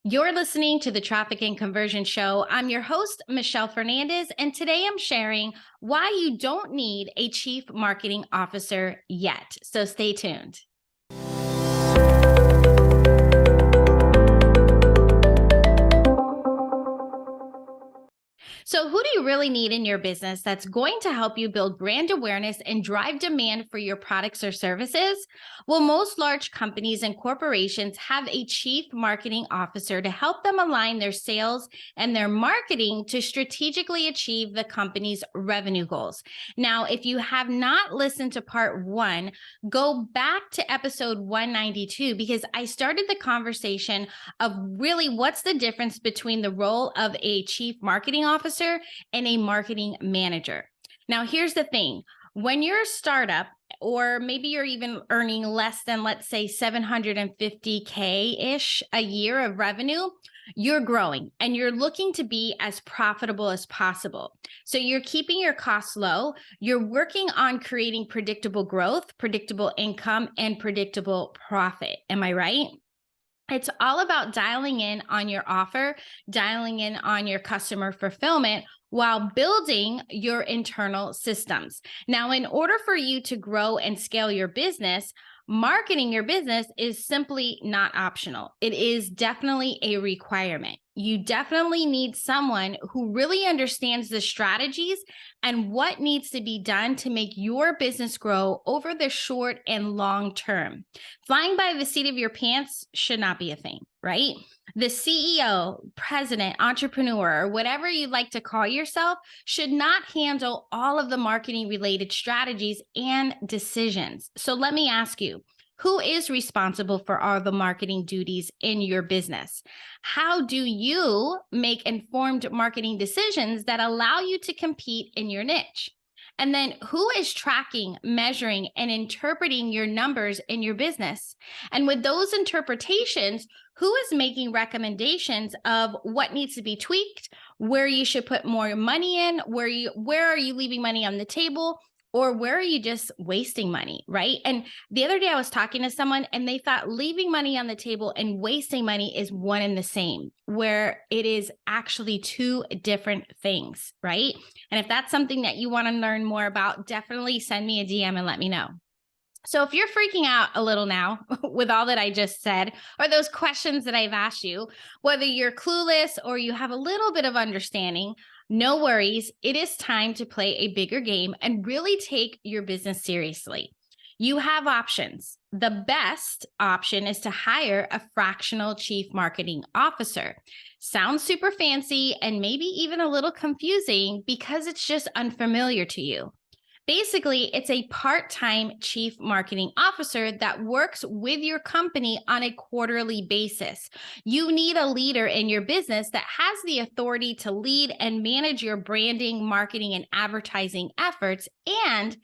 You're listening to the Traffic and Conversion Show. I'm your host, Michelle Fernandez, and today I'm sharing why you don't need a chief marketing officer yet. So stay tuned. So, who do you really need in your business that's going to help you build brand awareness and drive demand for your products or services? Well, most large companies and corporations have a chief marketing officer to help them align their sales and their marketing to strategically achieve the company's revenue goals. Now, if you have not listened to part one, go back to episode 192 because I started the conversation of really what's the difference between the role of a chief marketing officer and a marketing manager. Now, here's the thing. When you're a startup, or maybe you're even earning less than, let's say, 750K-ish a year of revenue, you're growing and you're looking to be as profitable as possible. So you're keeping your costs low. You're working on creating predictable growth, predictable income, and predictable profit. Am I right? It's all about dialing in on your offer, dialing in on your customer fulfillment while building your internal systems. Now, in order for you to grow and scale your business, marketing your business is simply not optional. It is definitely a requirement. You definitely need someone who really understands the strategies and what needs to be done to make your business grow over the short and long term. Flying by the seat of your pants should not be a thing, right? The CEO, president, entrepreneur, or whatever you'd like to call yourself should not handle all of the marketing related strategies and decisions. So let me ask you, who is responsible for all the marketing duties in your business? How do you make informed marketing decisions that allow you to compete in your niche? And then who is tracking, measuring, and interpreting your numbers in your business? And with those interpretations, who is making recommendations of what needs to be tweaked, where you should put more money in, where are you leaving money on the table? Or where are you just wasting money, right? And the other day I was talking to someone and they thought leaving money on the table and wasting money is one and the same, where it is actually two different things, right? And if that's something that you want to learn more about, definitely send me a DM and let me know. So if you're freaking out a little now with all that I just said, or those questions that I've asked you, whether you're clueless or you have a little bit of understanding, no worries. It is time to play a bigger game and really take your business seriously. You have options. The best option is to hire a fractional chief marketing officer. Sounds super fancy and maybe even a little confusing because it's just unfamiliar to you. Basically, it's a part-time chief marketing officer that works with your company on a quarterly basis. You need a leader in your business that has the authority to lead and manage your branding, marketing, and advertising efforts. And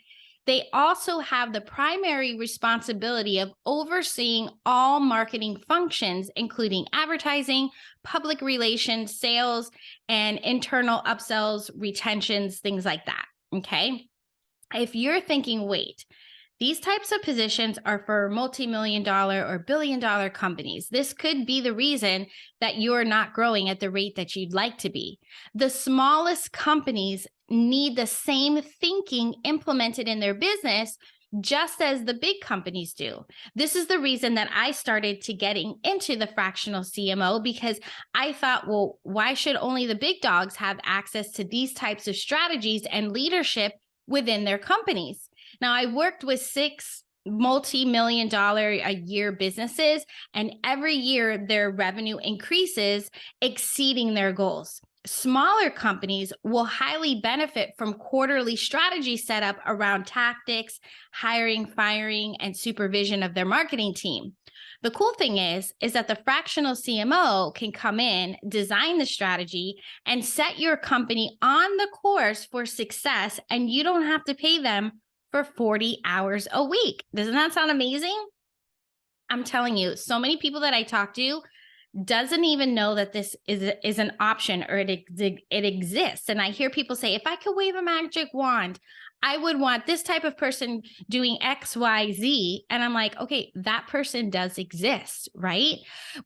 they also have the primary responsibility of overseeing all marketing functions, including advertising, public relations, sales, and internal upsells, retentions, things like that. Okay. If you're thinking, wait, these types of positions are for multi-million dollar or billion-dollar companies. This could be the reason that you're not growing at the rate that you'd like to be. The smallest companies need the same thinking implemented in their business just as the big companies do. This is the reason that I started to getting into the fractional CMO because I thought, well, why should only the big dogs have access to these types of strategies and leadership within their companies? Now, I worked with 6 multi-million dollar a year businesses, and every year their revenue increases, exceeding their goals. Smaller companies will highly benefit from quarterly strategy setup around tactics, hiring, firing, and supervision of their marketing team. The cool thing is that the fractional CMO can come in, design the strategy, and set your company on the course for success, and you don't have to pay them for 40 hours a week. Doesn't that sound amazing? I'm telling you, so many people that I talk to doesn't even know that this is an option or it exists. And I hear people say, if I could wave a magic wand, I would want this type of person doing X, Y, Z. And I'm like, okay, that person does exist, right?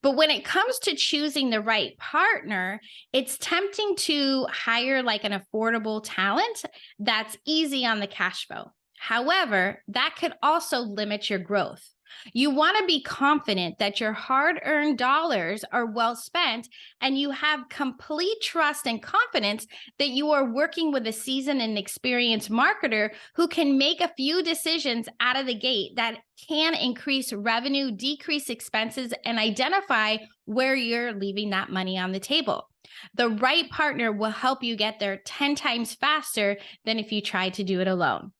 But when it comes to choosing the right partner, it's tempting to hire like an affordable talent that's easy on the cash flow. However, that could also limit your growth. You want to be confident that your hard-earned dollars are well spent and you have complete trust and confidence that you are working with a seasoned and experienced marketer who can make a few decisions out of the gate that can increase revenue, decrease expenses, and identify where you're leaving that money on the table. The right partner will help you get there 10 times faster than if you tried to do it alone.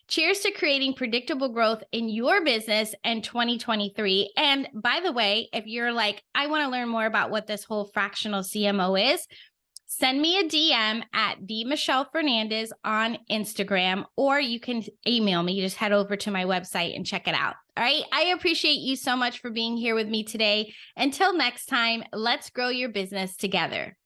Cheers to creating predictable growth in your business in 2023. And by the way, if you're like, I want to learn more about what this whole fractional CMO is, send me a DM at the Michelle Fernandez on Instagram, or you can email me. You just head over to my website and check it out. All right. I appreciate you so much for being here with me today. Until next time, let's grow your business together.